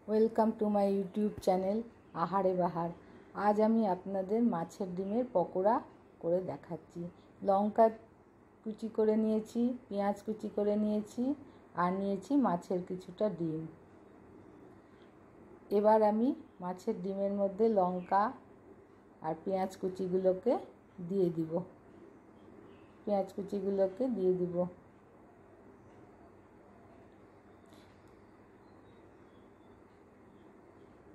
Welcome to my YouTube channel আহারে বাহার। আজ আমি আপনাদের মাছের ডিমের পকোড়া করে দেখাচ্ছি। লঙ্কা কুচি করে নিয়েছি, পেঁয়াজ কুচি করে নিয়েছি, আর নিয়েছি মাছের কিছুটা ডিম। এবার আমি মাছের ডিমের মধ্যে লঙ্কা আর পেঁয়াজ কুচিগুলোকে দিয়ে দিব।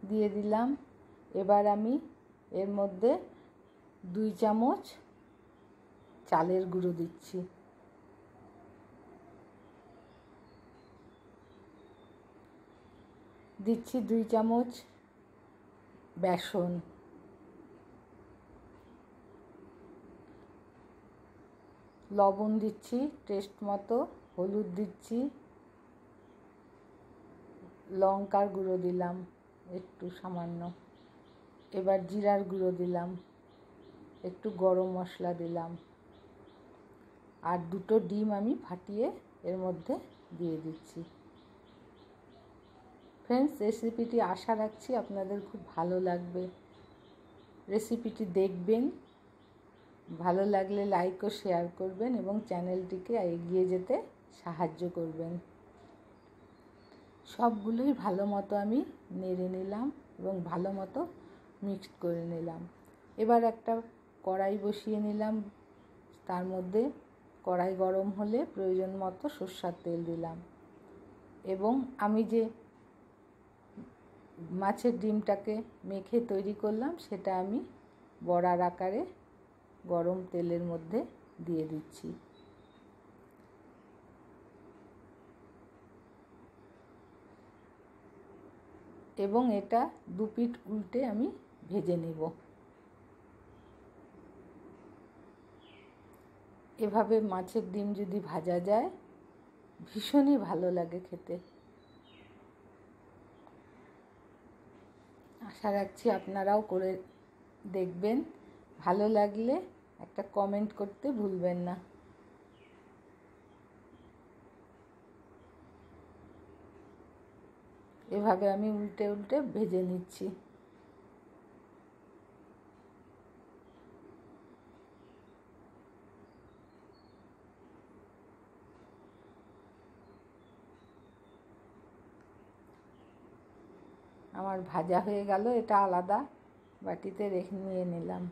দিয়ে দিলাম। এবার আমি এর মধ্যে 2 চামচ চালের গুঁড়ো দিচ্ছি। দিচ্ছি 2 চামচ বেসন, লবণ দিচ্ছি টেস্ট মতো, হলুদ দিচ্ছি, লঙ্কার গুঁড়ো দিলাম একটু সামান্য, এবার জিরার গুঁড়ো দিলাম, একটু গরম মশলা দিলাম, আর 2টো ডিম আমি ফাটিয়ে এর মধ্যে দিয়ে দিচ্ছি। ফ্রেন্ডস, রেসিপিটি আশা রাখছি আপনাদের খুব ভালো লাগবে। রেসিপিটি দেখবেন, ভালো লাগলে লাইক ও শেয়ার করবেন এবং চ্যানেলটিকে এগিয়ে যেতে সাহায্য করবেন। সবগুলোই ভালো মতো আমি নেড়ে নিলাম এবং ভালো মতো মিক্সড করে নিলাম। এবার একটা কড়াই বসিয়ে নিলাম, তার মধ্যে কড়াই গরম হলে প্রয়োজন মতো সরষের তেল দিলাম এবং আমি যে মাছের ডিমটাকে মেখে তৈরি করলাম সেটা আমি বড়ার আকারে গরম তেলের মধ্যে দিয়ে দিচ্ছি। এবং এটা 2 পিঠ উল্টে আমি ভেজে নেব। এভাবে মাছের ডিম যদি ভাজা যায় ভীষণই ভালো লাগে খেতে। আশা রাখছি আপনারাও করে দেখবেন। ভালো লাগলে একটা কমেন্ট করতে ভুলবেন না। এভাবে আমি উল্টে উল্টে ভেজে নিচ্ছি। আমার ভাজা হয়ে গেল, এটা আলাদা বাটিতে রেখে নিয়ে নিলাম।